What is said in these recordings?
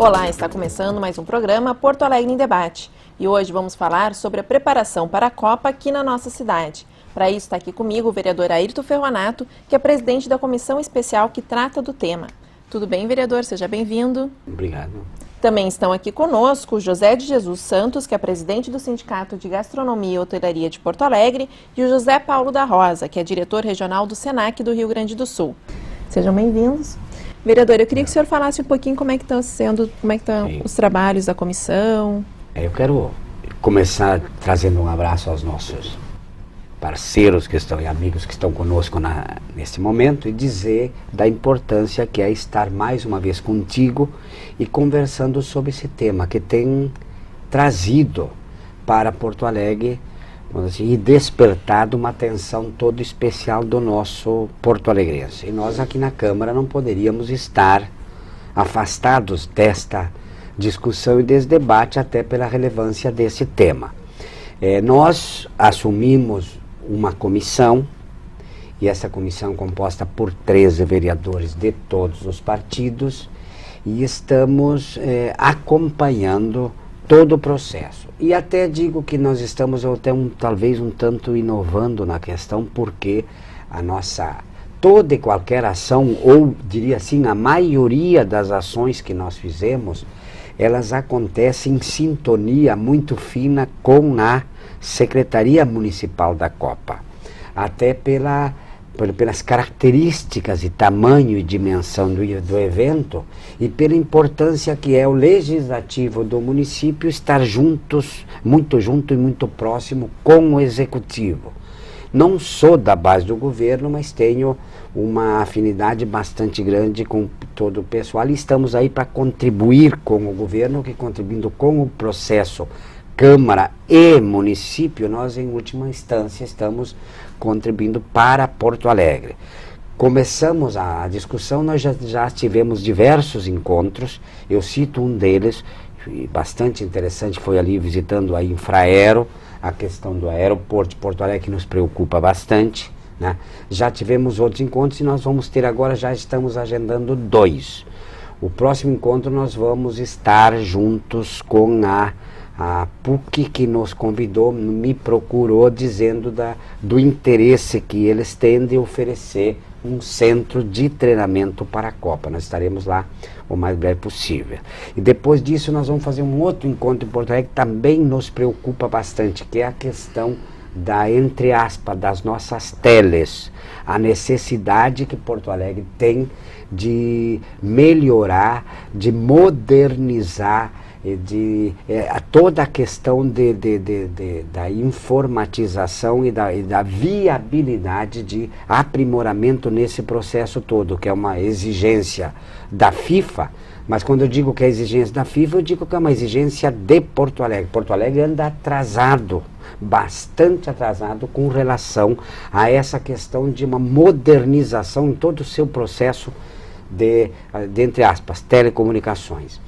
Olá, está começando mais um programa Porto Alegre em Debate. E hoje vamos falar sobre a preparação para a Copa aqui na nossa cidade. Para isso está aqui comigo o vereador Ayrton Ferronato, que é presidente da comissão especial que trata do tema. Tudo bem, vereador? Seja bem-vindo. Obrigado. Também estão aqui conosco o José de Jesus Santos, que é presidente do Sindicato de Gastronomia e Hotelaria de Porto Alegre, e o José Paulo da Rosa, que é diretor regional do SENAC do Rio Grande do Sul. Sejam bem-vindos. Vereador, eu queria que o senhor falasse um pouquinho como é que estão os trabalhos da comissão. Eu quero começar trazendo um abraço aos nossos parceiros que estão e amigos que estão conosco nesse momento e dizer da importância que é estar mais uma vez contigo e conversando sobre esse tema que tem trazido para Porto Alegre, vamos dizer assim, e despertado uma atenção toda especial do nosso porto-alegrense. E nós aqui na Câmara não poderíamos estar afastados desta discussão e desse debate, até pela relevância desse tema. Nós assumimos uma comissão, e essa comissão é composta por 13 vereadores de todos os partidos, e estamos acompanhando todo o processo. E até digo que nós estamos até talvez um tanto inovando na questão, porque toda e qualquer ação, ou diria assim, a maioria das ações que nós fizemos, elas acontecem em sintonia muito fina com a Secretaria Municipal da Copa. Até pelas características e tamanho e dimensão do evento e pela importância que é o legislativo do município estar muito junto e muito próximo com o executivo. Não sou da base do governo, mas tenho uma afinidade bastante grande com todo o pessoal e estamos aí para contribuir com o governo, que contribuindo com o processo Câmara e município, nós em última instância estamos contribuindo para Porto Alegre. Começamos a discussão, nós já tivemos diversos encontros, eu cito um deles, bastante interessante, foi ali visitando a Infraero, a questão do aeroporto de Porto Alegre que nos preocupa bastante, né? Já tivemos outros encontros e nós vamos ter agora, já estamos agendando 2. O próximo encontro nós vamos estar juntos com a PUC, que nos convidou, me procurou dizendo do interesse que eles têm de oferecer um centro de treinamento para a Copa. Nós estaremos lá o mais breve possível. E depois disso nós vamos fazer um outro encontro em Porto Alegre que também nos preocupa bastante, que é a questão entre aspas, das nossas teles. A necessidade que Porto Alegre tem de melhorar, de modernizar, toda a questão da informatização e da viabilidade de aprimoramento nesse processo todo, que é uma exigência da FIFA, mas quando eu digo que é exigência da FIFA, eu digo que é uma exigência de Porto Alegre. Porto Alegre anda atrasado, bastante atrasado com relação a essa questão de uma modernização em todo o seu processo entre aspas, telecomunicações.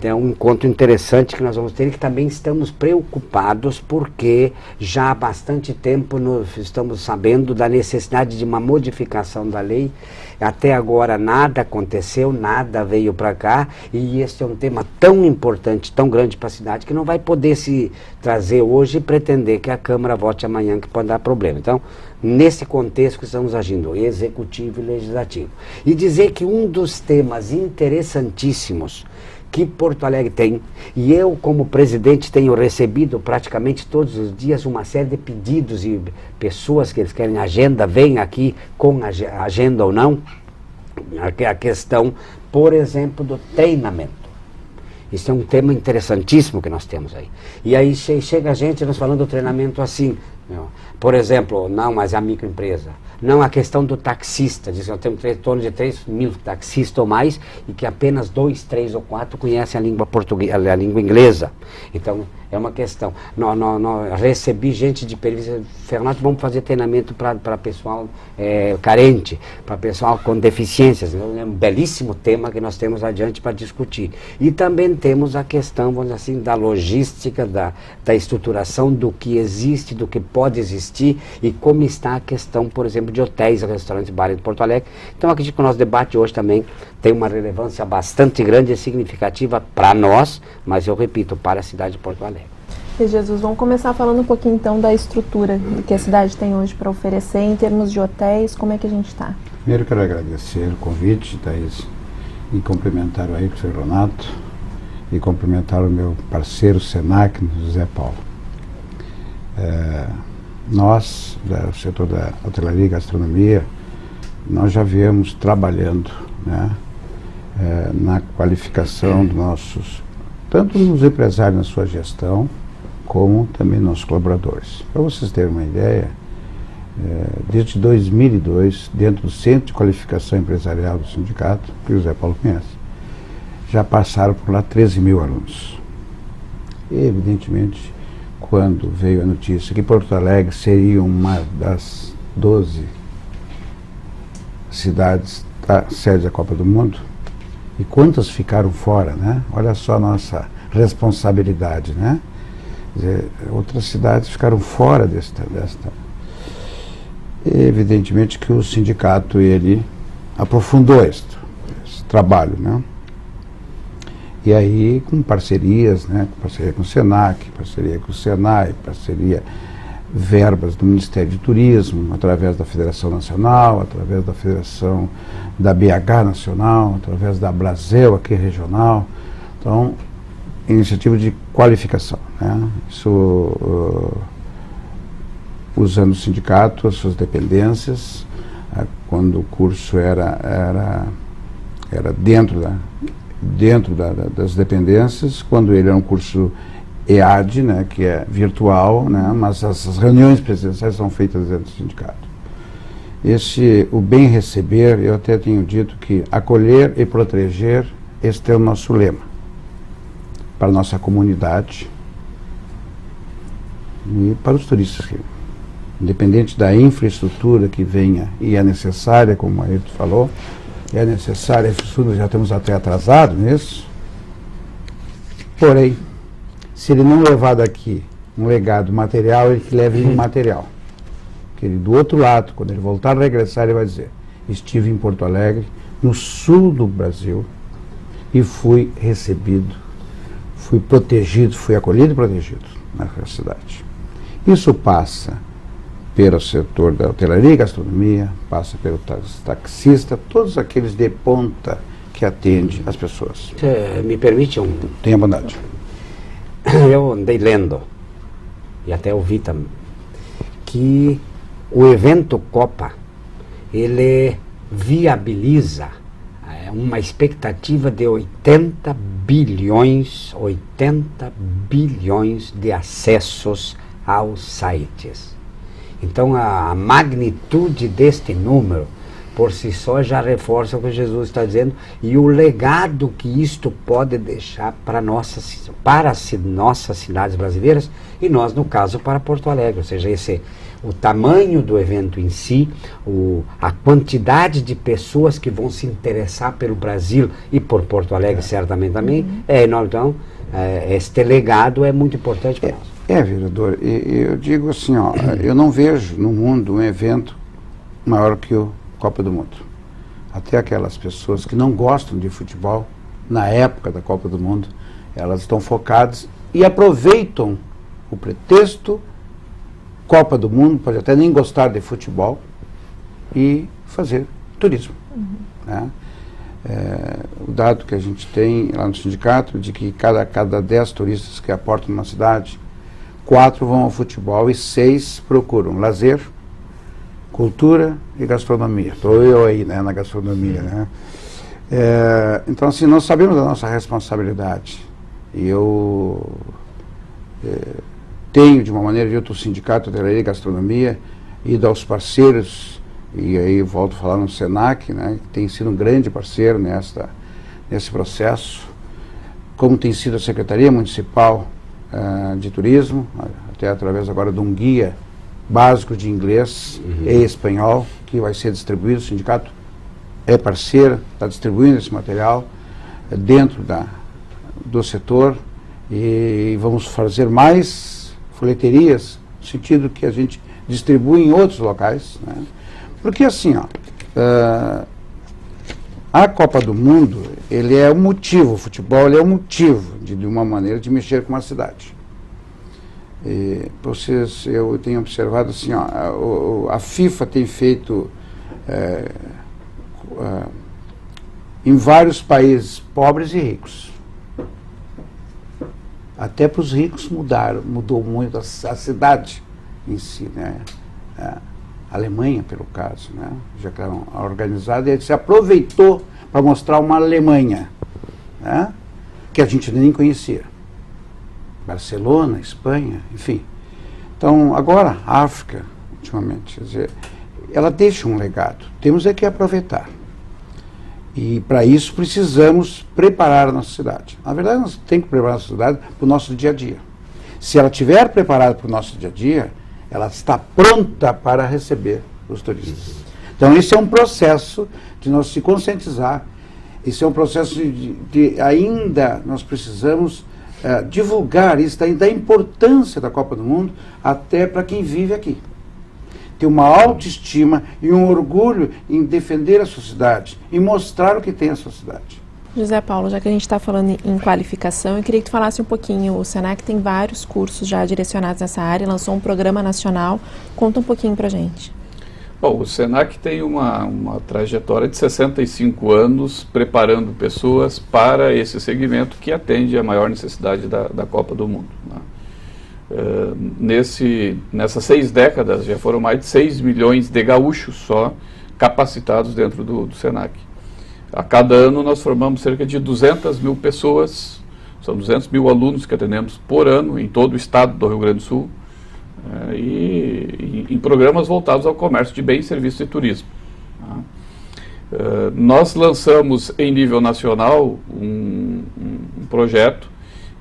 É um encontro interessante que nós vamos ter e que também estamos preocupados porque já há bastante tempo estamos sabendo da necessidade de uma modificação da lei. Até agora nada aconteceu, nada veio para cá e este é um tema tão importante, tão grande para a cidade que não vai poder se trazer hoje e pretender que a Câmara vote amanhã, que pode dar problema. Então, nesse contexto que estamos agindo, executivo e legislativo. E dizer que um dos temas interessantíssimos que Porto Alegre tem, e eu como presidente tenho recebido praticamente todos os dias uma série de pedidos e pessoas que eles querem agenda, vêm aqui com agenda ou não, a questão, por exemplo, do treinamento. Isso é um tema interessantíssimo que nós temos aí. E aí chega a gente nos falando do treinamento assim, por exemplo, não, mas é a microempresa. Não, a questão do taxista, diz que nós temos em torno de 3 mil taxistas ou mais e que apenas 2, 3 ou 4 conhecem a língua portuguesa, a língua inglesa. Então, É uma questão. Recebi gente de periferia, Fernando, vamos fazer treinamento para pessoal carente, para pessoal com deficiências. É um belíssimo tema que nós temos adiante para discutir. E também temos a questão, vamos dizer assim, da logística, da estruturação do que existe, do que pode existir e como está a questão, por exemplo, de hotéis, restaurantes, bares de Porto Alegre. Então, acredito que o nosso debate hoje também tem uma relevância bastante grande e significativa para nós, mas eu repito, para a cidade de Porto Alegre. E Jesus, vamos começar falando um pouquinho então da estrutura que a cidade tem hoje para oferecer em termos de hotéis, como é que a gente está? Primeiro quero agradecer o convite, Thaís, e cumprimentar o Ayrton e o Renato, e cumprimentar o meu parceiro Senac, José Paulo. Nós, do setor da hotelaria e gastronomia, nós já viemos trabalhando, né, na qualificação dos nossos, tanto nos empresários na sua gestão, como também nossos colaboradores. Para vocês terem uma ideia, desde 2002, dentro do Centro de Qualificação Empresarial do Sindicato, que o José Paulo conhece, já passaram por lá 13 mil alunos. E, evidentemente, quando veio a notícia que Porto Alegre seria uma das 12 cidades da sede da Copa do Mundo, e quantas ficaram fora, né? Olha só a nossa responsabilidade, né? Quer dizer, outras cidades ficaram fora desta. E, evidentemente que o sindicato, ele aprofundou esse trabalho, né? E aí, com parcerias, né? Parceria com o Senac, parceria com o Senai, verbas do Ministério de Turismo, através da Federação Nacional, através da Federação da BH Nacional, através da Brasel aqui regional. Então, iniciativa de qualificação, né? Isso usando o sindicato, as suas dependências, quando o curso era dentro das dependências, quando ele era um curso EAD, né, que é virtual, né, mas as reuniões presenciais são feitas dentro do sindicato. O bem receber, eu até tenho dito que acolher e proteger, este é o nosso lema para a nossa comunidade e para os turistas, independente da infraestrutura que venha, e é necessária, como a Ayrton falou, é necessária a infraestrutura, já estamos até atrasados nisso, porém, se ele não levar daqui um legado material, ele que leve um material. Que ele, do outro lado, quando ele voltar a regressar, ele vai dizer: estive em Porto Alegre, no sul do Brasil, e fui recebido, fui protegido, fui acolhido e protegido na cidade. Isso passa pelo setor da hotelaria e gastronomia, passa pelo taxista, todos aqueles de ponta que atendem as pessoas. Me permite um... Tenha bondade. Eu andei lendo, e até ouvi também, que o evento Copa, ele viabiliza uma expectativa de 80 bilhões de acessos aos sites. Então a magnitude deste número, por si só, já reforça o que Jesus está dizendo e o legado que isto pode deixar para nossas cidades brasileiras e nós, no caso, para Porto Alegre. Ou seja, o tamanho do evento em si, a quantidade de pessoas que vão se interessar pelo Brasil e por Porto Alegre, certamente também, é enorme. Então, este legado é muito importante para nós. Vereador, e eu digo assim, ó, eu não vejo no mundo um evento maior que o Copa do Mundo. Até aquelas pessoas que não gostam de futebol, na época da Copa do Mundo, elas estão focadas e aproveitam o pretexto Copa do Mundo, pode até nem gostar de futebol, e fazer turismo. Né? O dado que a gente tem lá no sindicato, de que cada 10 turistas que aportam numa cidade, 4 vão ao futebol e 6 procuram lazer, cultura e gastronomia. Estou eu aí, né, na gastronomia, né? Então, assim, nós sabemos da nossa responsabilidade. E eu tenho, de uma maneira ou de outra, o Sindicato de Hotelaria e Gastronomia, ido aos parceiros, e aí volto a falar no Senac, né, que tem sido um grande parceiro nesse processo, como tem sido a Secretaria Municipal de turismo, até através agora de um guia básico de inglês e espanhol, que vai ser distribuído. O sindicato é parceiro, está distribuindo esse material dentro do setor, e vamos fazer mais folheterias, no sentido que a gente distribui em outros locais, né? Porque assim, a Copa do Mundo, ele é um motivo, o futebol ele é um motivo de uma maneira de mexer com uma cidade. E eu tenho observado assim, a FIFA tem feito em vários países pobres e ricos. Até para os ricos mudou muito a cidade em si, né? A Alemanha, pelo caso, né? Já que era organizada, e ele se aproveitou para mostrar uma Alemanha, né? Que a gente nem conhecia. Barcelona, Espanha, enfim. Então, agora, a África, ultimamente, quer dizer, ela deixa um legado. Temos é que aproveitar. E, para isso, precisamos preparar a nossa cidade. Na verdade, nós temos que preparar a nossa cidade para o nosso dia a dia. Se ela estiver preparada para o nosso dia a dia, ela está pronta para receber os turistas. Então, esse é um processo de nós se conscientizar. Esse é um processo de ainda nós precisamos divulgar isso, da importância da Copa do Mundo até para quem vive aqui. Ter uma autoestima e um orgulho em defender a sua cidade e mostrar o que tem a sua cidade. José Paulo, já que a gente está falando em qualificação, eu queria que tu falasse um pouquinho. O Senac tem vários cursos já direcionados nessa área, lançou um programa nacional. Conta um pouquinho para a gente. Bom, o Senac tem uma trajetória de 65 anos preparando pessoas para esse segmento que atende a maior necessidade da Copa do Mundo, né? Nessas 6 décadas já foram mais de 6 milhões de gaúchos só capacitados dentro do Senac. A cada ano nós formamos cerca de 200 mil pessoas, são 200 mil alunos que atendemos por ano em todo o estado do Rio Grande do Sul, e em programas voltados ao comércio de bens, serviços e turismo. Nós lançamos em nível nacional um projeto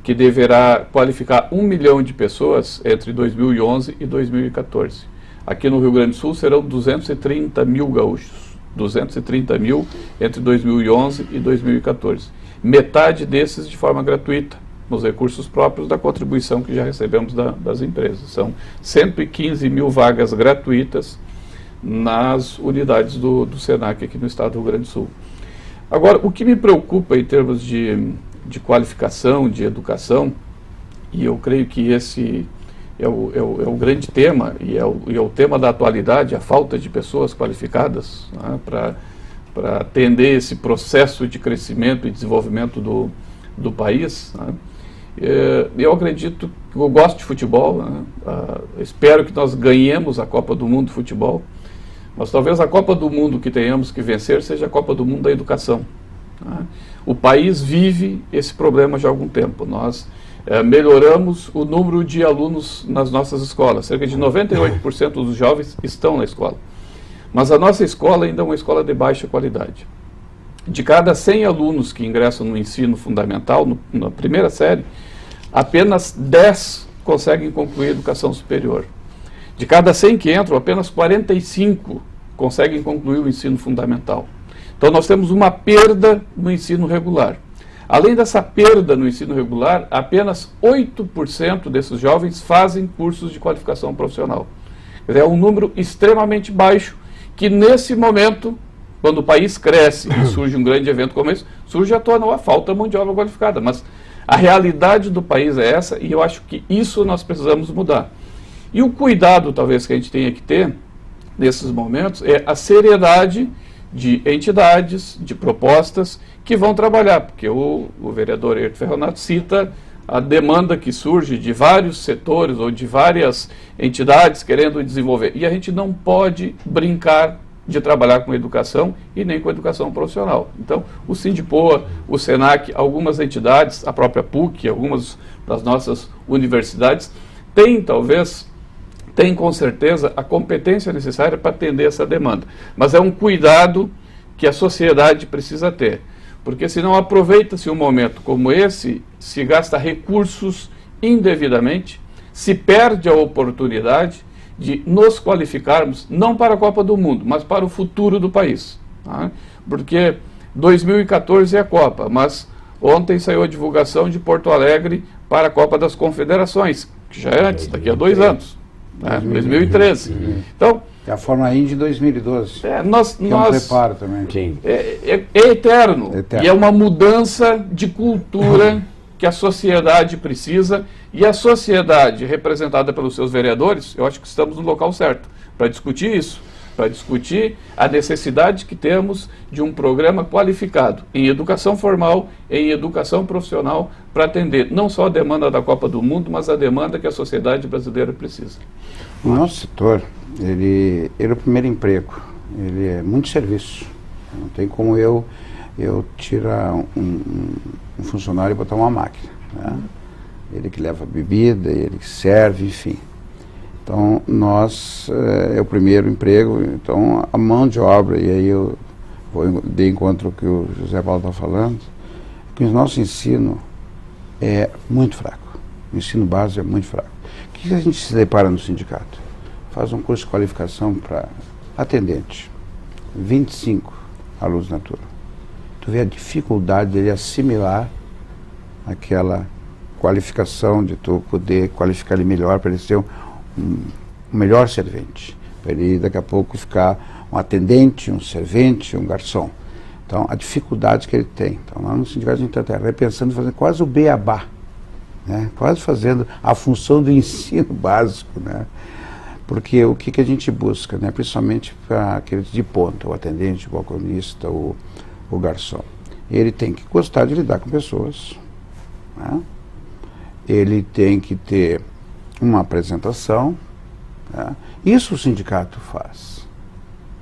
que deverá qualificar 1 milhão de pessoas entre 2011 e 2014. Aqui no Rio Grande do Sul serão 230 mil gaúchos, 230 mil entre 2011 e 2014. Metade desses de forma gratuita, nos recursos próprios da contribuição que já recebemos das empresas. São 115 mil vagas gratuitas nas unidades do Senac aqui no estado do Rio Grande do Sul. Agora, o que me preocupa em termos de qualificação, de educação, e eu creio que esse é o grande tema, e é o tema da atualidade, a falta de pessoas qualificadas, né, para atender esse processo de crescimento e desenvolvimento do país, né. Eu acredito, eu gosto de futebol, né, espero que nós ganhemos a Copa do Mundo de futebol, mas talvez a Copa do Mundo que tenhamos que vencer seja a Copa do Mundo da educação, né. O país vive esse problema já há algum tempo. Nós melhoramos o número de alunos nas nossas escolas. Cerca de 98% dos jovens estão na escola. Mas a nossa escola ainda é uma escola de baixa qualidade. De cada 100 alunos que ingressam no ensino fundamental, na primeira série, apenas 10 conseguem concluir a educação superior. De cada 100 que entram, apenas 45 conseguem concluir o ensino fundamental. Então nós temos uma perda no ensino regular. Além dessa perda no ensino regular, apenas 8% desses jovens fazem cursos de qualificação profissional. É um número extremamente baixo, que nesse momento, quando o país cresce e surge um grande evento como esse, surge à tona a falta de mão de obra qualificada. Mas a realidade do país é essa, e eu acho que isso nós precisamos mudar. E o cuidado, talvez, que a gente tenha que ter, nesses momentos, é a seriedade de entidades, de propostas que vão trabalhar, porque o vereador Herto Ferronato cita a demanda que surge de vários setores ou de várias entidades querendo desenvolver. E a gente não pode brincar de trabalhar com educação e nem com educação profissional. Então, o Sindipoa, o Senac, algumas entidades, a própria PUC, algumas das nossas universidades, têm com certeza a competência necessária para atender essa demanda. Mas é um cuidado que a sociedade precisa ter, porque senão aproveita-se um momento como esse, se gasta recursos indevidamente, se perde a oportunidade de nos qualificarmos não para a Copa do Mundo, mas para o futuro do país. Tá? Porque 2014 é a Copa, mas ontem saiu a divulgação de Porto Alegre para a Copa das Confederações, que já é antes, daqui a 2 anos, né? 2013. Então, é a Fórmula Indy de 2012. Nós preparo também. Sim. É eterno. E é uma mudança de cultura que a sociedade precisa, e a sociedade representada pelos seus vereadores, eu acho que estamos no local certo para discutir isso, para discutir a necessidade que temos de um programa qualificado em educação formal, em educação profissional, para atender não só a demanda da Copa do Mundo, mas a demanda que a sociedade brasileira precisa. O nosso setor, ele é o primeiro emprego, ele é muito serviço. Não tem como eu tirar um funcionário e botar uma máquina, né? Ele que leva a bebida, ele que serve, enfim. Então, é o primeiro emprego, então a mão de obra, e aí eu vou de encontro ao que o José Paulo está falando, que o nosso ensino é muito fraco. O ensino básico é muito fraco. O que a gente se depara no sindicato? Faz um curso de qualificação para atendente, 25 alunos na turma. Tu vê a dificuldade dele assimilar aquela qualificação, de tu poder qualificar ele melhor para ele ser um melhor servente, para ele daqui a pouco ficar um atendente, um servente, um garçom. Então, a dificuldade que ele tem. Então, lá no sindicato a gente está repensando, fazendo quase o beabá, né? Quase fazendo a função do ensino básico, né? Porque o que a gente busca, né? Principalmente para aqueles de ponta, o atendente, o balconista, o garçom. Ele tem que gostar de lidar com pessoas, né? Ele tem que ter uma apresentação, né? Isso o sindicato faz,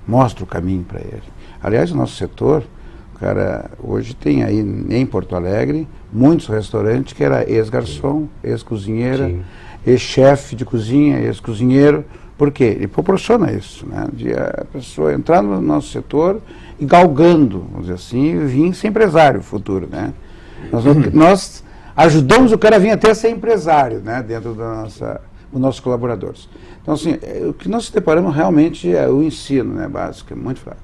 mostra o caminho para ele. Aliás, o nosso setor, cara, hoje tem aí em Porto Alegre muitos restaurantes que era ex-garçom, ex-cozinheira, ex-chefe de cozinha, ex-cozinheiro. Por quê? Ele proporciona isso, né? De a pessoa entrar no nosso setor e galgando, vamos dizer assim, vir ser empresário futuro, né? Nós ajudamos o cara a vir até ser empresário, né? Dentro dos nossos colaboradores. Então, assim, o que nós se deparamos realmente é o ensino, né? Básico, é muito fraco.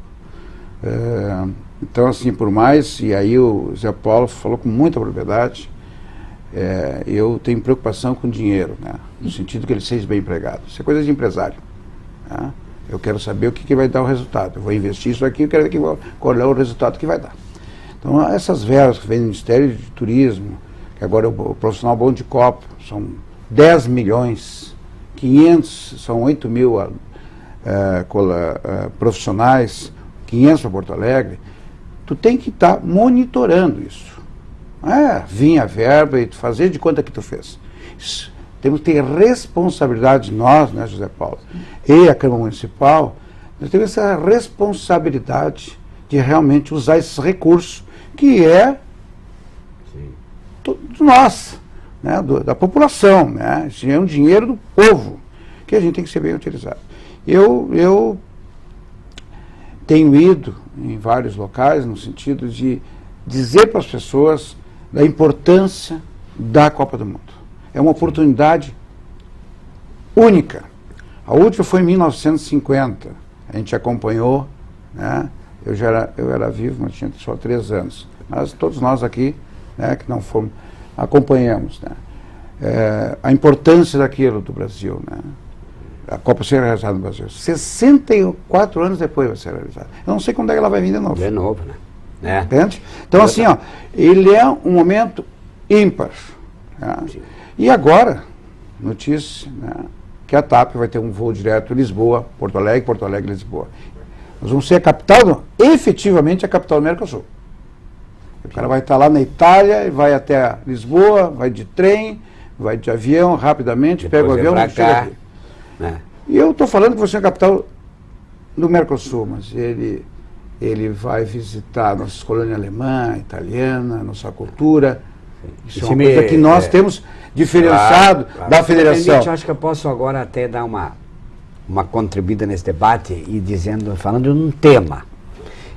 Então, assim, por mais, e aí o Zé Paulo falou com muita propriedade, eu tenho preocupação com dinheiro, né? No sentido que ele seja bem empregado. Isso é coisa de empresário, né? Eu quero saber o que vai dar o resultado. Eu vou investir isso aqui, eu quero ver qual é o resultado que vai dar. Então, essas verbas que vem do Ministério de Turismo, que agora é o profissional bom de copo, são 10 milhões, 500, são 8 mil profissionais, 500 para Porto Alegre, tu tem que estar monitorando isso. Vir a verba e fazer de conta que tu fez. Isso, temos que ter responsabilidade, nós, né, José Paulo, e a Câmara Municipal, nós temos essa responsabilidade de realmente usar esses recursos, que é de nós, né, da população, né? Isso é um dinheiro do povo, que a gente tem que ser bem utilizado. Eu tenho ido em vários locais no sentido de dizer para as pessoas da importância da Copa do Mundo. É uma oportunidade única. A última foi em 1950. A gente acompanhou, né? Eu era vivo, mas tinha só 3 anos. Mas todos nós aqui, né, que não fomos, acompanhamos, né? A importância daquilo do Brasil, né? A Copa ser realizada no Brasil. 64 anos depois vai ser realizada. Eu não sei quando é que ela vai vir de novo. De novo, né? Entende? Então, assim, ó, ele é um momento ímpar. Né? E agora, notícia, né, que a TAP vai ter um voo direto Lisboa, Porto Alegre, Lisboa. Nós vamos ser a capital, efetivamente a capital do Mercosul. O cara vai estar lá na Itália, vai até Lisboa, vai de trem, vai de avião rapidamente, depois pega o avião e chega aqui. E eu estou falando que você é a capital do Mercosul, mas ele vai visitar nossa colônia alemã, italiana, nossa cultura. Isso é uma coisa que nós temos diferenciado da federação. Eu acho que eu posso agora até dar uma contribuída nesse debate e falando de um tema.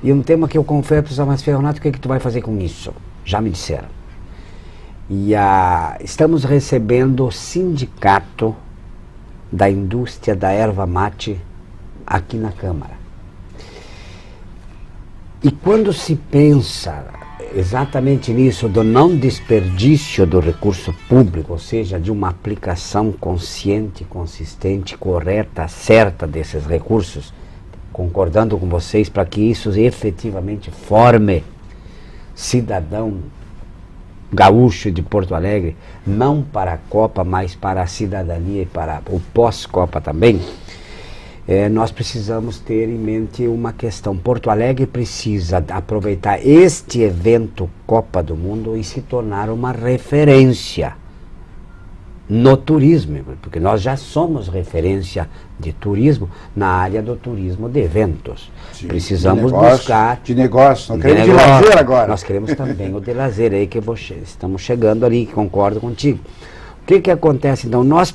E um tema que eu confesso, mas Renato, o que tu vai fazer com isso? Já me disseram. E estamos recebendo o sindicato da indústria da erva mate aqui na Câmara. E quando se pensa exatamente nisso, do não desperdício do recurso público, ou seja, de uma aplicação consciente, consistente, correta, certa desses recursos, concordando com vocês para que isso efetivamente forme cidadão gaúcho de Porto Alegre, não para a Copa, mas para a cidadania e para o pós-Copa também, nós precisamos ter em mente uma questão. Porto Alegre precisa aproveitar este evento Copa do Mundo e se tornar uma referência no turismo, porque nós já somos referência de turismo na área do turismo de eventos. Sim, precisamos buscar... De negócio, não queremos de lazer agora. Nós queremos também o de lazer, aí que estamos chegando ali, concordo contigo. O que acontece então? Nós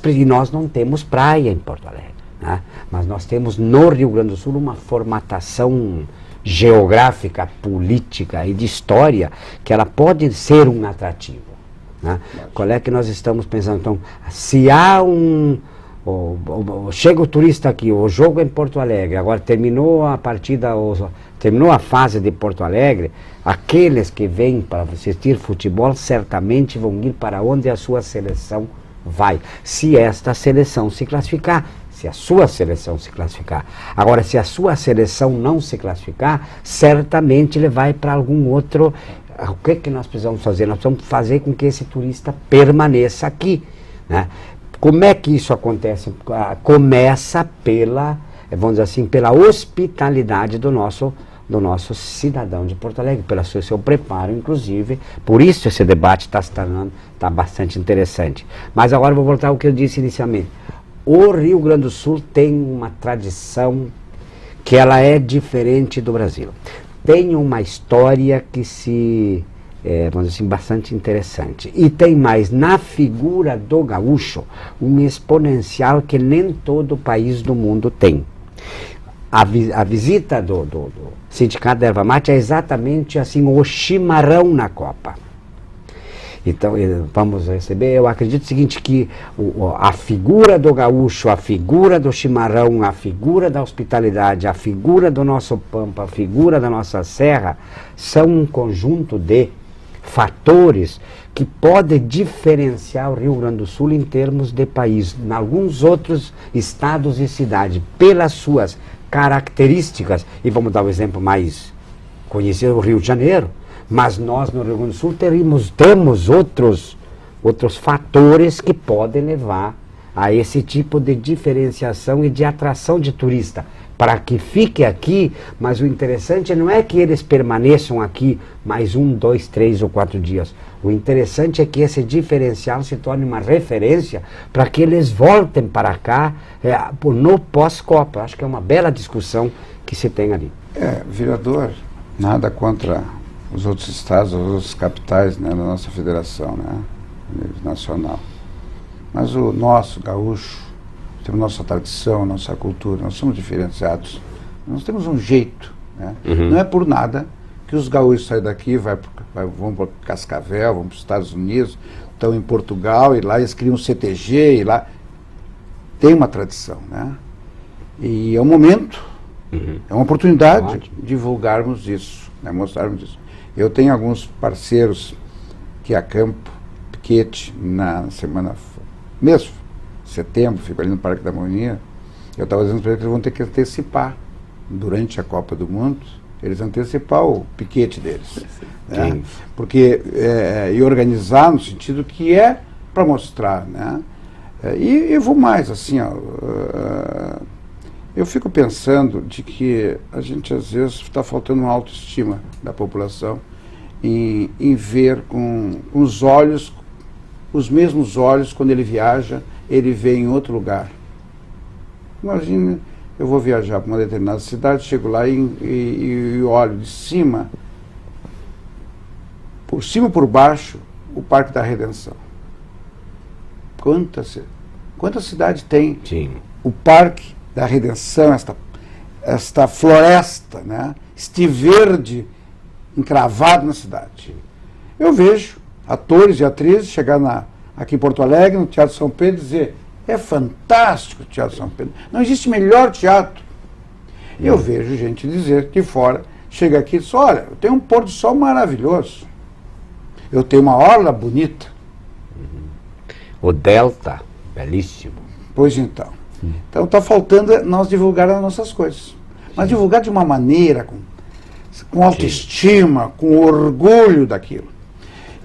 não temos praia em Porto Alegre, né? Mas nós temos no Rio Grande do Sul uma formatação geográfica, política e de história que ela pode ser um atrativo. Né? Qual é que nós estamos pensando? Então, se há chega o turista aqui, o jogo é em Porto Alegre, agora terminou a partida, terminou a fase de Porto Alegre, aqueles que vêm para assistir futebol certamente vão ir para onde a sua seleção vai, se esta seleção se classificar, se a sua seleção se classificar. Agora, se a sua seleção não se classificar, certamente ele vai para algum outro. O que nós precisamos fazer? Nós precisamos fazer com que esse turista permaneça aqui, né? Como é que isso acontece? Começa pela, vamos dizer assim, pela hospitalidade do nosso cidadão de Porto Alegre, pelo seu preparo, inclusive. Por isso esse debate está bastante interessante. Mas agora eu vou voltar ao que eu disse inicialmente. O Rio Grande do Sul tem uma tradição que ela é diferente do Brasil. Tem uma história que vamos dizer assim, bastante interessante. E tem mais, na figura do gaúcho, um exponencial que nem todo país do mundo tem. A visita do Sindicato da Erva Mate é exatamente assim, o chimarrão na Copa. Então, vamos receber, eu acredito o seguinte, que a figura do gaúcho, a figura do chimarrão, a figura da hospitalidade, a figura do nosso pampa, a figura da nossa serra, são um conjunto de fatores que podem diferenciar o Rio Grande do Sul em termos de país. Em alguns outros estados e cidades, pelas suas características, e vamos dar o exemplo mais conhecido, o Rio de Janeiro, mas nós no Rio Grande do Sul temos outros fatores que podem levar a esse tipo de diferenciação e de atração de turista, para que fique aqui, mas o interessante não é que eles permaneçam aqui mais 1, 2, 3 ou 4 dias. O interessante é que esse diferencial se torne uma referência para que eles voltem para cá no pós-Copa. Acho que é uma bela discussão que se tem ali. Vereador, nada contra os outros estados, as outras capitais, né, da nossa federação, né, nacional. Mas o nosso gaúcho, temos nossa tradição, nossa cultura, nós somos diferenciados, nós temos um jeito, né? Uhum. Não é por nada que os gaúchos saem daqui, vão para Cascavel, vão para os Estados Unidos, estão em Portugal, e lá eles criam um CTG, e lá tem uma tradição, né? E é um momento, é uma oportunidade de divulgarmos isso, né, mostrarmos isso. Eu tenho alguns parceiros que acampam piquete na semana, mesmo, setembro, fico ali no Parque da Harmonia. Eu estava dizendo para eles que eles vão ter que antecipar, durante a Copa do Mundo, eles antecipar o piquete deles. Né? Porque, e organizar no sentido que é para mostrar, né? E eu vou mais, assim, ó, eu fico pensando de que a gente às vezes está faltando uma autoestima da população em ver com os olhos, os mesmos olhos, quando ele viaja, ele vê em outro lugar. Imagina, eu vou viajar para uma determinada cidade, chego lá e olho de cima, por baixo, o Parque da Redenção. Quanta cidade tem? Sim. O Parque da Redenção, esta floresta, né? Este verde encravado na cidade. Eu vejo atores e atrizes chegar aqui em Porto Alegre, no Teatro São Pedro, e dizer: é fantástico o Teatro São Pedro, não existe melhor teatro. Eu vejo gente dizer que fora, chega aqui e diz: olha, eu tenho um pôr do sol maravilhoso, eu tenho uma orla bonita. O Delta, belíssimo. Pois então. Então está faltando nós divulgar as nossas coisas. Mas divulgar de uma maneira, com autoestima, com orgulho daquilo.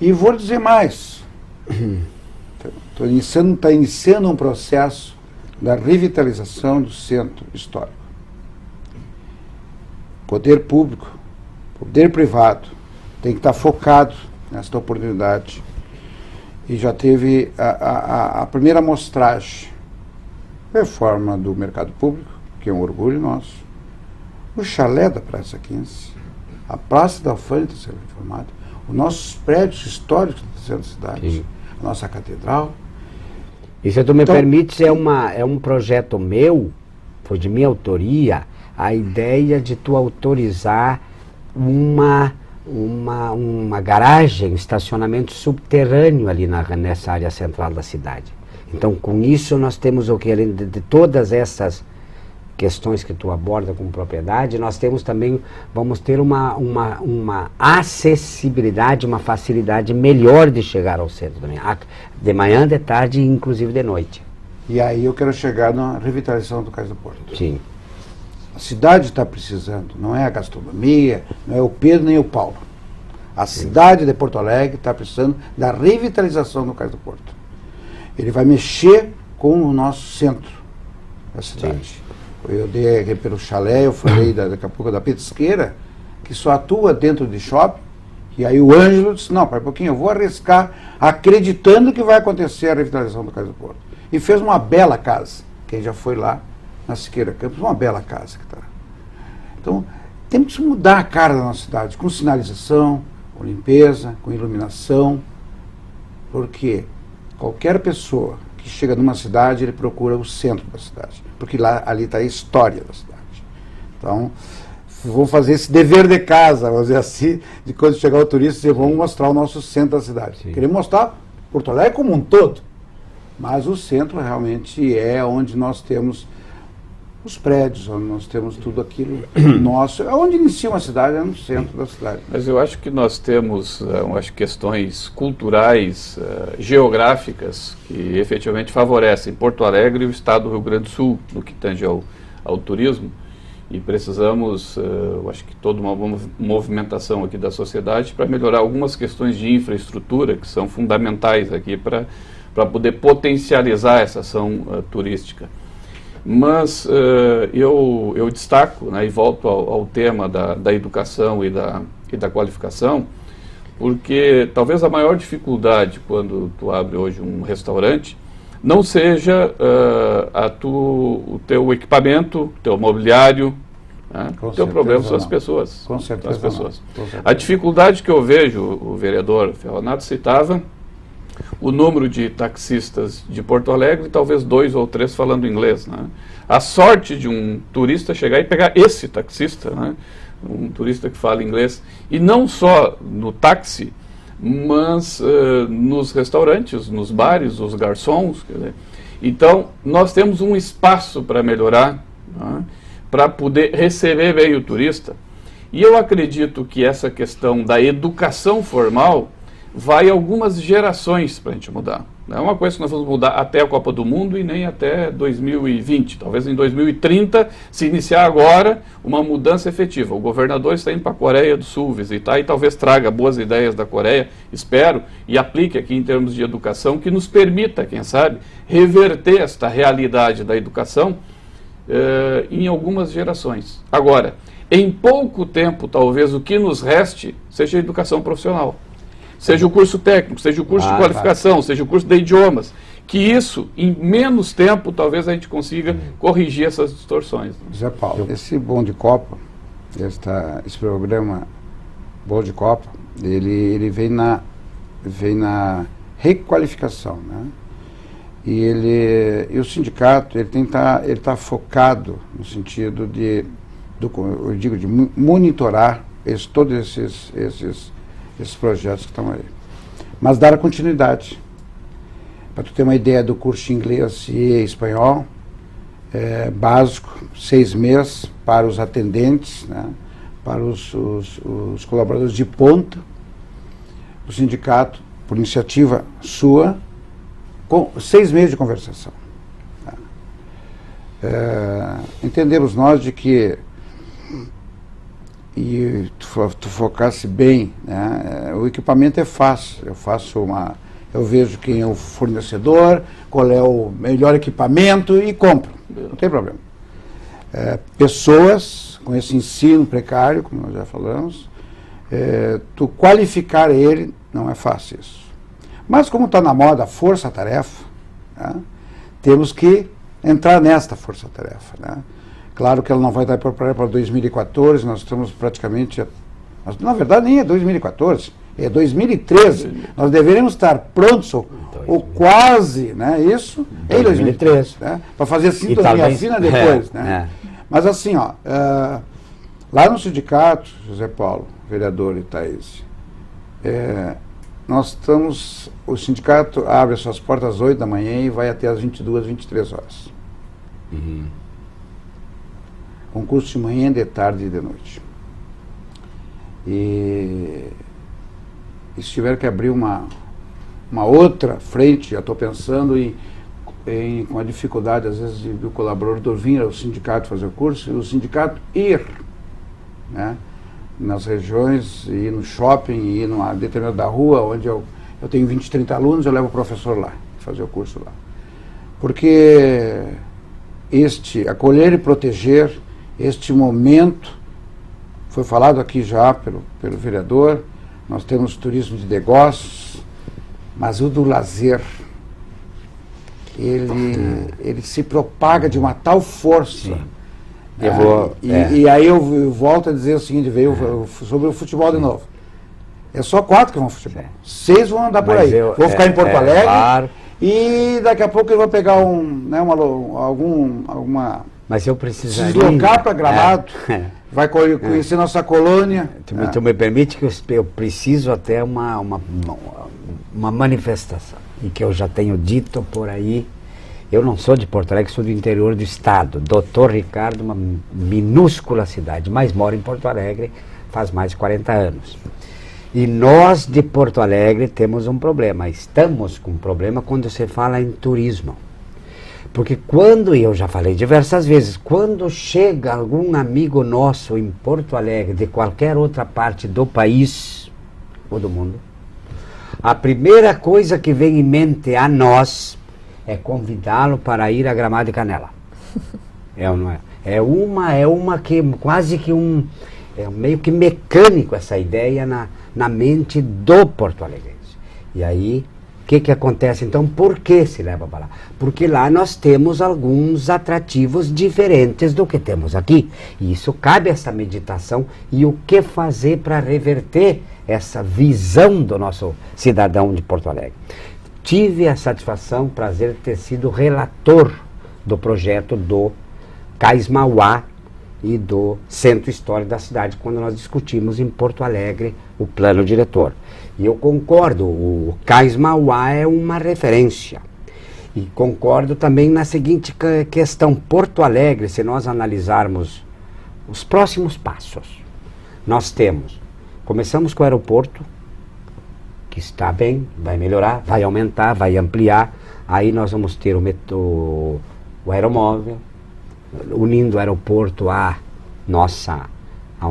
E vou dizer mais. Está iniciando um processo da revitalização do centro histórico. Poder público, poder privado, tem que estar focado nesta oportunidade. E já teve a primeira amostragem. Reforma do mercado público, que é um orgulho nosso. O chalé da Praça 15, a Praça da Alfândega está sendo reformada, os nossos prédios históricos da terceira cidade, sim, a nossa catedral. E se tu me permites, é um projeto meu, foi de minha autoria, a ideia de tu autorizar uma garagem, um estacionamento subterrâneo ali nessa área central da cidade. Então, com isso, nós temos o que, além de todas essas questões que tu aborda com propriedade, nós temos também, vamos ter uma acessibilidade, uma facilidade melhor de chegar ao centro de manhã, de tarde e inclusive de noite. E aí eu quero chegar na revitalização do Cais do Porto. Sim. A cidade está precisando, não é a gastronomia, não é o Pedro nem o Paulo. A cidade de Porto Alegre está precisando da revitalização do Cais do Porto. Ele vai mexer com o nosso centro da cidade. Sim. Eu dei aqui pelo chalé, eu falei daqui a pouco da petisqueira, que só atua dentro de shopping, e aí o Ângelo disse: não, para um pouquinho, eu vou arriscar, acreditando que vai acontecer a revitalização do Cais do Porto. E fez uma bela casa. Quem já foi lá na Siqueira Campos, uma bela casa que está. Então, temos que mudar a cara da nossa cidade, com sinalização, com limpeza, com iluminação, porque qualquer pessoa que chega numa cidade, ele procura o centro da cidade, porque ali está a história da cidade. Então, vou fazer esse dever de casa, vamos dizer assim, de quando chegar o turista, vamos mostrar o nosso centro da cidade. Sim. Queremos mostrar Porto Alegre como um todo, mas o centro realmente é onde nós temos os prédios, onde nós temos tudo aquilo nosso, é onde inicia uma cidade, é no centro da cidade. Mas eu acho que nós temos questões culturais, geográficas, que efetivamente favorecem Porto Alegre e o estado do Rio Grande do Sul, no que tange ao turismo, e precisamos, eu acho que toda uma movimentação aqui da sociedade para melhorar algumas questões de infraestrutura que são fundamentais aqui para poder potencializar essa ação turística. Mas eu destaco, né, e volto ao tema da educação e da qualificação, porque talvez a maior dificuldade quando tu abre hoje um restaurante não seja o teu equipamento, teu mobiliário, né? O teu problema são as pessoas. Com certeza. As pessoas. A dificuldade que eu vejo, o vereador Ferronato citava, o número de taxistas de Porto Alegre, talvez 2 ou 3 falando inglês, né? A sorte de um turista chegar e pegar esse taxista, né? Um turista que fala inglês, e não só no táxi, mas nos restaurantes, nos bares, os garçons. Quer dizer. Então, nós temos um espaço para melhorar, né? Para poder receber bem o turista. E eu acredito que essa questão da educação formal vai algumas gerações para a gente mudar. Não é uma coisa que nós vamos mudar até a Copa do Mundo e nem até 2020. Talvez em 2030, se iniciar agora, uma mudança efetiva. O governador está indo para a Coreia do Sul visitar e talvez traga boas ideias da Coreia, espero, e aplique aqui em termos de educação, que nos permita, quem sabe, reverter esta realidade da educação em algumas gerações. Agora, em pouco tempo, talvez o que nos reste seja a educação profissional. Seja o curso técnico, seja o curso de qualificação, seja o curso de idiomas, que isso, em menos tempo, talvez a gente consiga corrigir essas distorções. Zé Paulo, esse Bom de Copa, esse programa Bom de Copa, ele vem na requalificação, né? E o sindicato, ele está focado no sentido de monitorar todos esses projetos que estão aí. mas dar a continuidade. Para tu ter uma ideia do curso de inglês e espanhol, básico, 6 meses para os atendentes, né, para os colaboradores de ponta, o sindicato, por iniciativa sua, com 6 meses de conversação. Entendemos nós de que, e tu focasse bem, né, o equipamento é fácil. Eu vejo quem é o fornecedor, qual é o melhor equipamento e compro. Não tem problema. Pessoas com esse ensino precário, como nós já falamos, tu qualificar ele, não é fácil isso. Mas como está na moda a força-tarefa, né, temos que entrar nesta força-tarefa. Né? Claro que ela não vai estar preparada para 2014, nós estamos praticamente... na verdade nem é 2014, é 2013. Nós deveríamos estar prontos, ou quase, né, isso, em 2013, né, para fazer sintonia fina depois. Né? Mas assim, ó, lá no sindicato, José Paulo, vereador e Thaís, nós estamos, o sindicato abre as suas portas às 8 da manhã e vai até às 22, 23 horas. Concurso de manhã, de tarde e de noite. E se tiver que abrir uma outra frente, já estou pensando com a dificuldade, às vezes, do colaborador vir ao sindicato fazer o curso, e o sindicato ir, né, nas regiões, ir no shopping, ir numa determinada rua, onde eu tenho 20, 30 alunos, eu levo o professor lá, fazer o curso lá. Porque acolher e proteger, este momento, foi falado aqui já pelo vereador, nós temos turismo de negócios, mas o do lazer, ele se propaga de uma tal força. E aí eu volto a dizer o seguinte, veio sobre o futebol de novo. É só 4 que vão futebol. 6 vão andar por aí. Vou ficar em Porto Alegre, claro. E daqui a pouco eu vou pegar alguma... Mas eu precisaria... Se deslocar para Gramado, vai conhecer nossa colônia. Tu me permite que eu preciso até uma manifestação, e que eu já tenho dito por aí. Eu não sou de Porto Alegre, sou do interior do estado. Doutor Ricardo, uma minúscula cidade, mas moro em Porto Alegre faz mais de 40 anos. E nós de Porto Alegre temos um problema, estamos com um problema quando se fala em turismo. Porque quando, e eu já falei diversas vezes, quando chega algum amigo nosso em Porto Alegre, de qualquer outra parte do país ou do mundo, a primeira coisa que vem em mente a nós é convidá-lo para ir a Gramado e Canela. É ou não é? É uma que quase que é meio que mecânico essa ideia na mente do porto-alegrense. E aí, o que acontece então? Por que se leva para lá? Porque lá nós temos alguns atrativos diferentes do que temos aqui. E isso cabe essa meditação e o que fazer para reverter essa visão do nosso cidadão de Porto Alegre. Tive a satisfação, o prazer de ter sido relator do projeto do Cais Mauá e do Centro Histórico da cidade, quando nós discutimos em Porto Alegre o plano diretor. E eu concordo, o Cais Mauá é uma referência. E concordo também na seguinte questão: Porto Alegre, se nós analisarmos os próximos passos, nós começamos com o aeroporto, que está bem, vai melhorar, vai aumentar, vai ampliar. Aí nós vamos ter o aeromóvel, unindo o aeroporto ao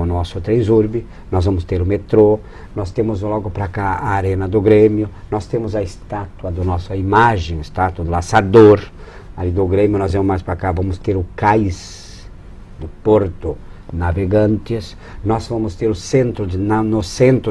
nosso Transurb. Nós vamos ter o metrô, nós temos logo para cá a Arena do Grêmio, nós temos a estátua a estátua do Laçador, ali do Grêmio. Nós vamos mais para cá, vamos ter o Cais do Porto Navegantes, nós vamos ter o centro,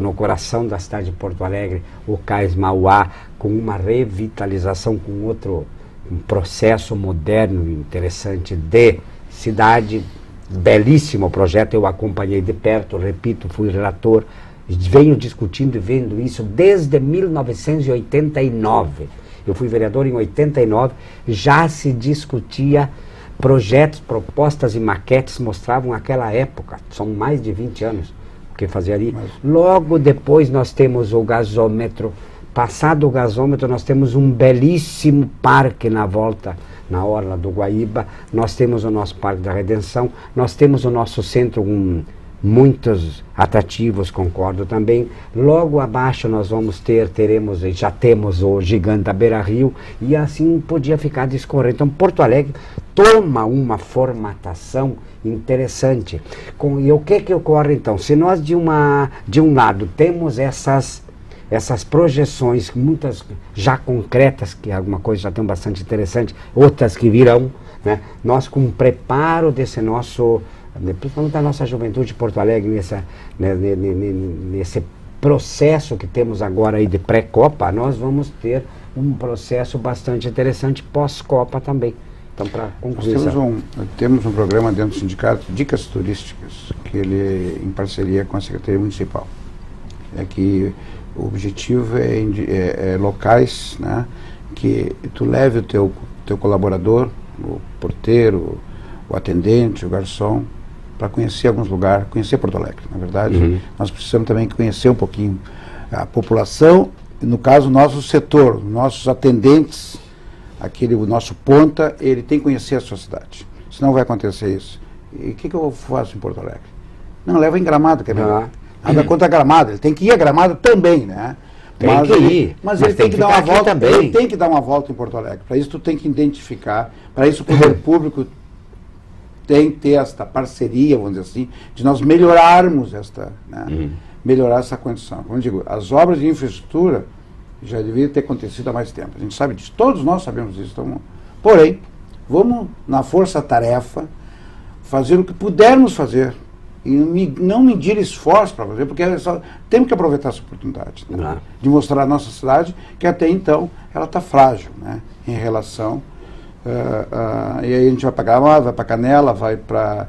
no coração da cidade de Porto Alegre, o Cais Mauá, com uma revitalização, com um processo moderno e interessante de cidade. Belíssimo projeto, eu acompanhei de perto, repito, fui relator, venho discutindo e vendo isso desde 1989. Eu fui vereador em 89, já se discutia projetos, propostas e maquetes mostravam aquela época, são mais de 20 anos o que fazia ali. Logo depois nós temos o gasômetro passado o gasômetro, nós temos um belíssimo parque na volta, na orla do Guaíba, nós temos o nosso Parque da Redenção, nós temos o nosso centro com muitos atrativos, concordo também. Logo abaixo nós teremos e já temos o gigante da Beira-Rio, e assim podia ficar discorrendo. Então Porto Alegre toma uma formatação interessante. E o que ocorre então? Se nós de um lado temos essas projeções, muitas já concretas, que alguma coisa já tem bastante interessante, outras que virão, né? Nós com o preparo desse nosso, principalmente da nossa juventude de Porto Alegre, nesse processo que temos agora aí de pré-Copa, nós vamos ter um processo bastante interessante pós-Copa também. Então, para concluir, nós temos um programa dentro do sindicato, Dicas Turísticas, que ele em parceria com a Secretaria Municipal. É que o objetivo é locais, né, que tu leve o teu colaborador, o porteiro, o atendente, o garçom, para conhecer alguns lugares, conhecer Porto Alegre. Na verdade, nós precisamos também conhecer um pouquinho a população, no caso, o nosso setor, nossos atendentes, o nosso ponta, ele tem que conhecer a sua cidade. Senão vai acontecer isso. E o que eu faço em Porto Alegre? Não, leva em Gramado, quer ver? Nada contra Gramado, ele tem que ir a Gramado também, né? Mas ele tem que dar uma volta também. Ele tem que dar uma volta em Porto Alegre. Para isso tu tem que identificar, para isso o poder público tem que ter esta parceria, vamos dizer assim, de nós melhorarmos melhorar essa condição. Como eu digo, as obras de infraestrutura já deveriam ter acontecido há mais tempo. A gente sabe disso, todos nós sabemos disso. Então, porém, vamos na força-tarefa fazer o que pudermos fazer e não medir esforço para fazer, porque temos que aproveitar essa oportunidade, né, de mostrar a nossa cidade, que até então ela está frágil, né, em relação e aí a gente vai para Gramado, vai para Canela, vai para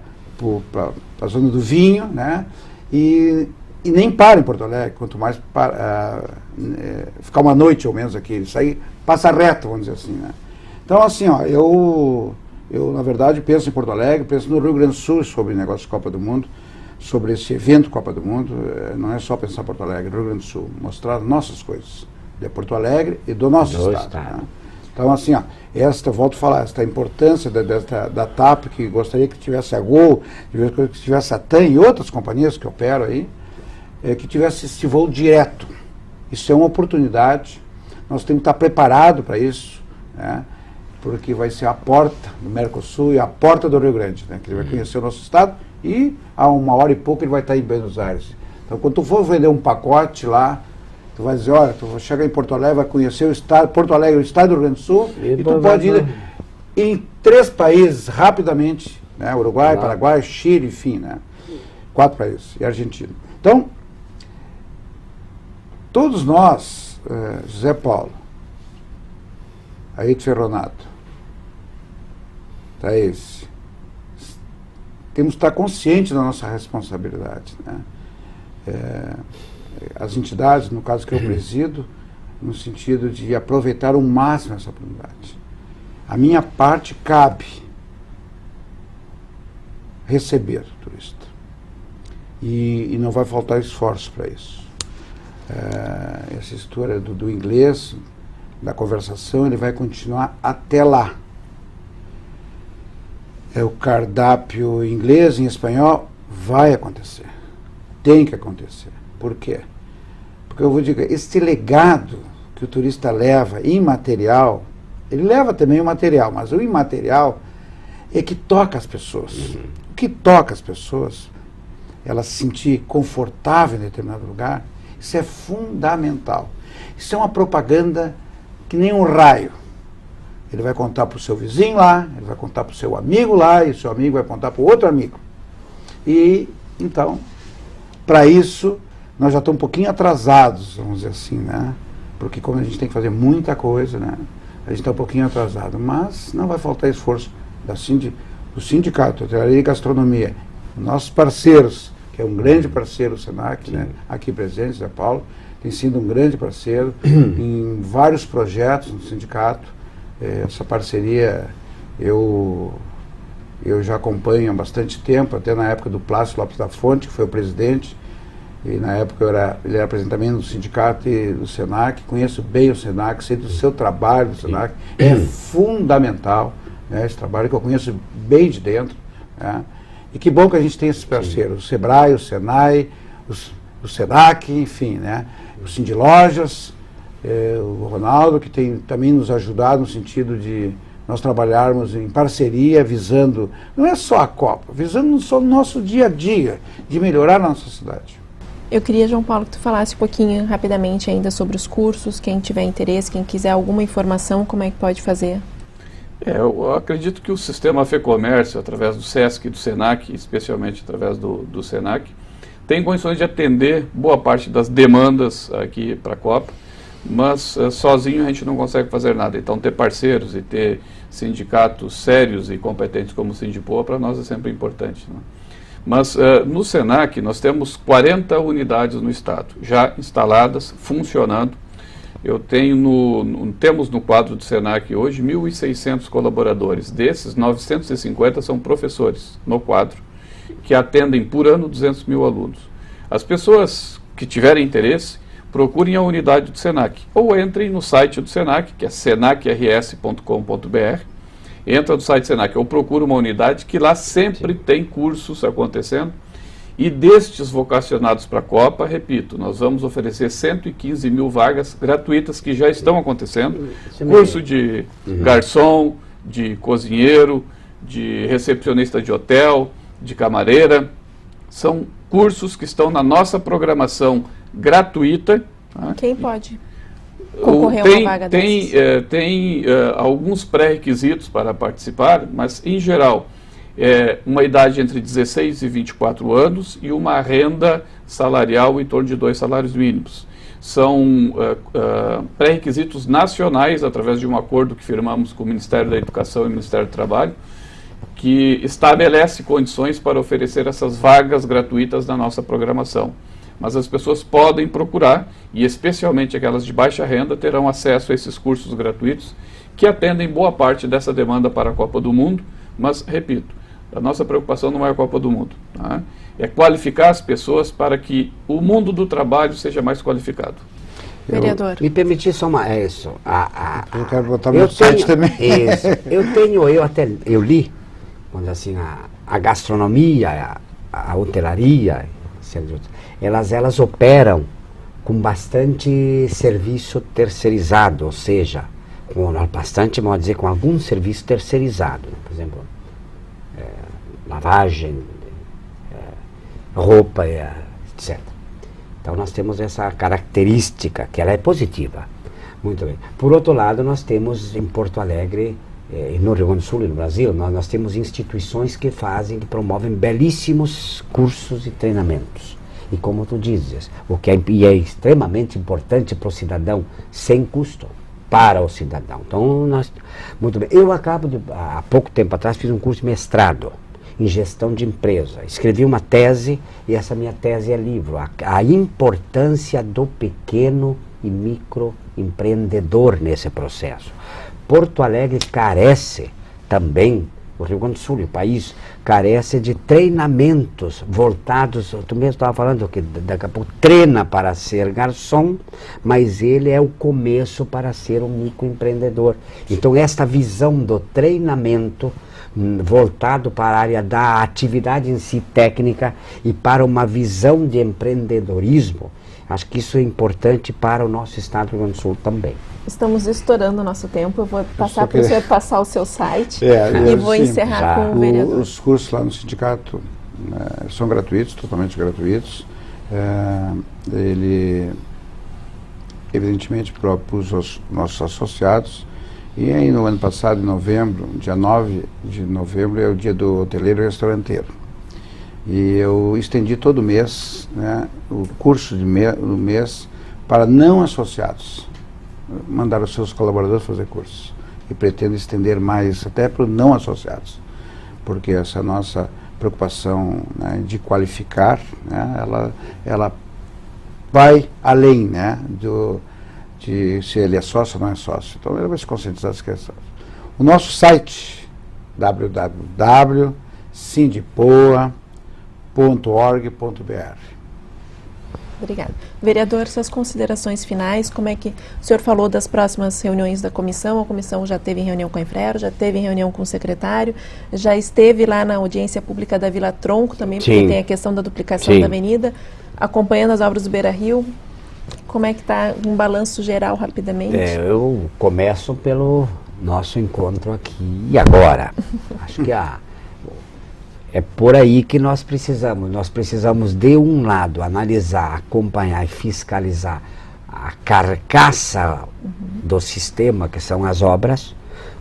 a zona do vinho, né, e nem para em Porto Alegre, quanto mais ficar uma noite ou menos aqui, sair, passa reto, vamos dizer assim, né. Então, assim, ó, eu na verdade penso em Porto Alegre, penso no Rio Grande do Sul sobre o negócio de Copa do Mundo, sobre esse evento Copa do Mundo. Não é só pensar Porto Alegre, Rio Grande do Sul, mostrar nossas coisas de Porto Alegre e do nosso estado. Né? Então, assim, ó, volto a falar, esta importância da TAP, que gostaria que tivesse a Gol, que tivesse a TAM e outras companhias que operam aí, que tivesse esse voo direto. Isso é uma oportunidade, nós temos que estar preparados para isso, né? Porque vai ser a porta do Mercosul e a porta do Rio Grande, né? Que ele vai conhecer o nosso estado e a 1h e pouco ele vai estar em Buenos Aires. Então, quando tu for vender um pacote lá, tu vai dizer, olha, tu vai chegar em Porto Alegre, vai conhecer o estado, Porto Alegre, o estado do Rio Grande do Sul, e tu pode ir em 3 países rapidamente, né? Uruguai, Paraguai, Chile, enfim, né? 4 países, e Argentina. Então, todos nós, José Paulo, Ayrton Ferronato, Thaís, temos que estar conscientes da nossa responsabilidade, né? As entidades, no caso que eu presido, no sentido de aproveitar ao máximo essa oportunidade. A minha parte cabe receber o turista. E não vai faltar esforço para isso. Essa história do inglês, da conversação, ele vai continuar até lá. O cardápio em inglês, em espanhol, vai acontecer. Tem que acontecer. Por quê? Porque eu vou dizer, este legado que o turista leva imaterial, ele leva também o material, mas o imaterial é que toca as pessoas. O que toca as pessoas, ela se sentir confortável em determinado lugar, isso é fundamental. Isso é uma propaganda que nem um raio. Ele vai contar para o seu vizinho lá, ele vai contar para o seu amigo lá, e o seu amigo vai contar para o outro amigo. E, então, para isso, nós já estamos um pouquinho atrasados, vamos dizer assim, né? Porque como a gente tem que fazer muita coisa, né? A gente está um pouquinho atrasado, mas não vai faltar esforço do sindicato, hotelaria e gastronomia, nossos parceiros, que é um grande parceiro, o Senac, né? Aqui presente, Zé Paulo, tem sido um grande parceiro em vários projetos no sindicato. Essa parceria eu já acompanho há bastante tempo, até na época do Plácido Lopes da Fonte, que foi o presidente. E na época ele era presidente também do sindicato e do SENAC, conheço bem o SENAC, sei do seu trabalho do SENAC, é fundamental, né, esse trabalho que eu conheço bem de dentro, né, e que bom que a gente tem esses parceiros, o SEBRAE, o SENAI, o SENAC, enfim, né, o Sindilojas, o Ronaldo, que tem também nos ajudado no sentido de nós trabalharmos em parceria, visando, não é só a Copa, visando só o nosso dia a dia, de melhorar a nossa cidade. Eu queria, João Paulo, que tu falasse um pouquinho rapidamente ainda sobre os cursos, quem tiver interesse, quem quiser alguma informação, como é que pode fazer? Eu acredito que o sistema FEComércio, através do SESC e do SENAC, especialmente através do SENAC, tem condições de atender boa parte das demandas aqui para a Copa, mas sozinho a gente não consegue fazer nada. Então ter parceiros e ter sindicatos sérios e competentes como o Sindipoa para nós é sempre importante, né? Mas no SENAC nós temos 40 unidades no estado, já instaladas, funcionando. Temos no quadro do SENAC hoje 1.600 colaboradores. Desses, 950 são professores no quadro, que atendem por ano 200 mil alunos. As pessoas que tiverem interesse, procurem a unidade do SENAC, ou entrem no site do SENAC, que é senacrs.com.br, entra no site do SENAC, ou procura uma unidade que lá sempre tem cursos acontecendo, e destes vocacionados para a Copa, repito, nós vamos oferecer 115 mil vagas gratuitas que já estão acontecendo, curso de garçom, de cozinheiro, de recepcionista de hotel, de camareira, são cursos que estão na nossa programação gratuita. Tá? Quem pode concorrer a uma vaga dessas? Tem alguns pré-requisitos para participar, mas em geral uma idade entre 16 e 24 anos e uma renda salarial em torno de 2 salários mínimos. São pré-requisitos nacionais, através de um acordo que firmamos com o Ministério da Educação e o Ministério do Trabalho, que estabelece condições para oferecer essas vagas gratuitas na nossa programação. Mas as pessoas podem procurar, e especialmente aquelas de baixa renda, terão acesso a esses cursos gratuitos, que atendem boa parte dessa demanda para a Copa do Mundo, mas, repito, a nossa preocupação não é a Copa do Mundo, tá? É qualificar as pessoas para que o mundo do trabalho seja mais qualificado. Vereador. Me permitir só isso. Eu quero botar no site também. Isso. Eu li, quando assim, a gastronomia, a hotelaria, elas operam com bastante serviço terceirizado, ou seja, bastante, vamos dizer, com algum serviço terceirizado, por exemplo, lavagem, roupa, etc. Então nós temos essa característica, que ela é positiva. Muito bem. Por outro lado, nós temos em Porto Alegre, no Rio Grande do Sul e no Brasil, nós temos instituições que promovem belíssimos cursos e treinamentos. E como tu dizes, é extremamente importante para o cidadão, sem custo, para o cidadão. Então, muito bem. Há pouco tempo atrás, fiz um curso de mestrado em gestão de empresa. Escrevi uma tese, e essa minha tese é livro. A importância do pequeno e microempreendedor nesse processo. Porto Alegre carece também, o Rio Grande do Sul, o país, carece de treinamentos voltados, tu mesmo estava falando que daqui a pouco treina para ser garçom, mas ele é o começo para ser um microempreendedor. Então esta visão do treinamento voltado para a área da atividade em si técnica e para uma visão de empreendedorismo, acho que isso é importante para o nosso estado do Rio Grande do Sul também. Estamos estourando o nosso tempo, eu vou passar para o senhor passar o seu site e vou encerrar com o vereador. Os cursos lá no sindicato são gratuitos, totalmente gratuitos. Ele, evidentemente, propôs aos nossos associados, e aí no ano passado, em novembro, dia 9 de novembro, é o dia do hoteleiro e restauranteiro. E eu estendi todo mês, né, o curso do mês para não associados. Mandar os seus colaboradores fazer cursos. E pretendo estender mais até para os não associados. Porque essa nossa preocupação, né, de qualificar, né, ela vai além, né, de se ele é sócio ou não é sócio. Então ele vai se conscientizar das questões. O nosso site, www.sindipoa.org.br. Obrigada. Vereador, suas considerações finais, como é que o senhor falou das próximas reuniões da comissão? A comissão já teve reunião com a Infraero, já teve reunião com o secretário, já esteve lá na audiência pública da Vila Tronco também, porque tem a questão da duplicação da avenida, acompanhando as obras do Beira-Rio. Como é que está um balanço geral rapidamente? Eu começo pelo nosso encontro aqui e agora. Acho que é por aí que nós precisamos. Nós precisamos, de um lado, analisar, acompanhar e fiscalizar a carcaça do sistema, que são as obras,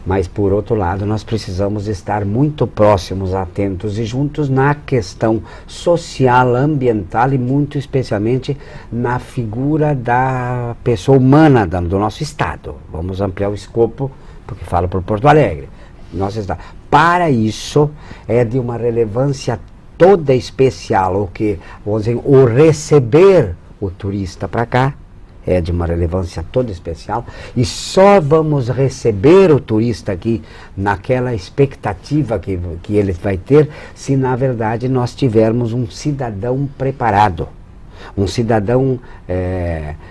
mas, por outro lado, nós precisamos estar muito próximos, atentos e juntos na questão social, ambiental e, muito especialmente, na figura da pessoa humana do nosso Estado. Vamos ampliar o escopo, porque falo por Porto Alegre. Para isso, é de uma relevância toda especial o receber o turista para cá, é de uma relevância toda especial, e só vamos receber o turista aqui naquela expectativa que ele vai ter, se na verdade nós tivermos um cidadão preparado, um cidadão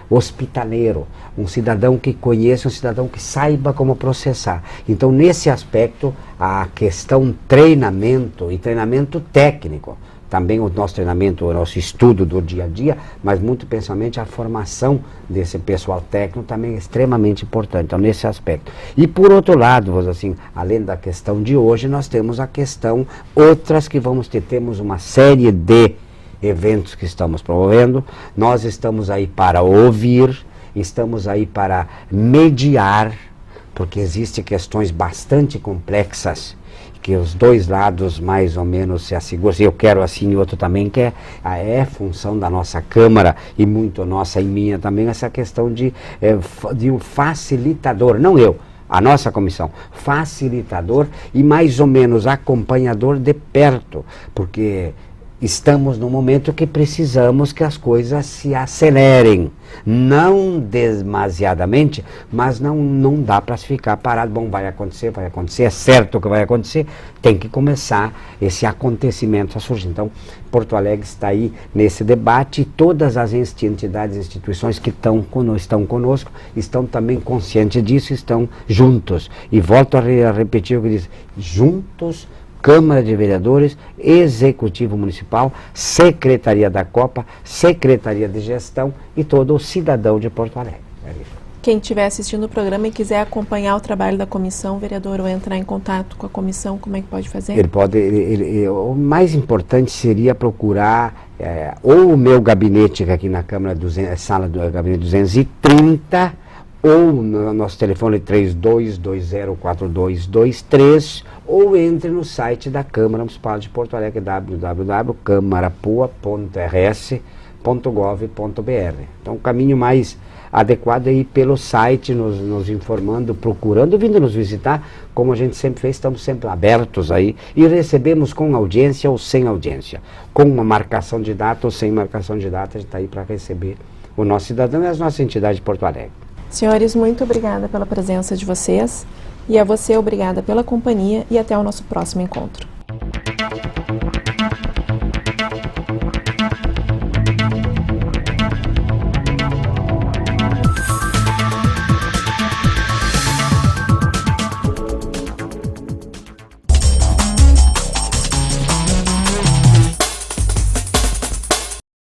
hospitaleiro, um cidadão que conheça, um cidadão que saiba como processar. Então, nesse aspecto, a questão treinamento e treinamento técnico, também o nosso treinamento, o nosso estudo do dia a dia, mas muito principalmente a formação desse pessoal técnico também é extremamente importante, então, nesse aspecto. E por outro lado, assim, além da questão de hoje, nós temos a questão, outras que vamos ter, temos uma série de eventos que estamos promovendo, nós estamos aí para ouvir, estamos aí para mediar, porque existem questões bastante complexas, que os dois lados mais ou menos se asseguram, eu quero assim e outro também quer, função da nossa Câmara e muito nossa e minha também, essa questão de um facilitador, não eu, a nossa comissão, facilitador e mais ou menos acompanhador de perto, porque estamos num momento que precisamos que as coisas se acelerem, não demasiadamente, mas não dá para se ficar parado. Bom, vai acontecer, é certo que vai acontecer, tem que começar esse acontecimento a surgir. Então, Porto Alegre está aí nesse debate e todas as entidades e instituições que estão conosco estão também conscientes disso, estão juntos. E volto a repetir o que disse, juntos, Câmara de Vereadores, Executivo Municipal, Secretaria da Copa, Secretaria de Gestão e todo o cidadão de Porto Alegre. Quem estiver assistindo o programa e quiser acompanhar o trabalho da comissão, vereador, ou entrar em contato com a comissão, como é que pode fazer? Ele pode, o mais importante seria procurar ou o meu gabinete aqui na Câmara, sala do gabinete 230, ou no nosso telefone 32204223, ou entre no site da Câmara Municipal de Porto Alegre, www.camarapua.rs.gov.br. Então, o caminho mais adequado é ir pelo site, nos informando, procurando, vindo nos visitar, como a gente sempre fez, estamos sempre abertos aí, e recebemos com audiência ou sem audiência, com uma marcação de data ou sem marcação de data, a gente está aí para receber o nosso cidadão e as nossas entidades de Porto Alegre. Senhores, muito obrigada pela presença de vocês e a você obrigada pela companhia e até o nosso próximo encontro.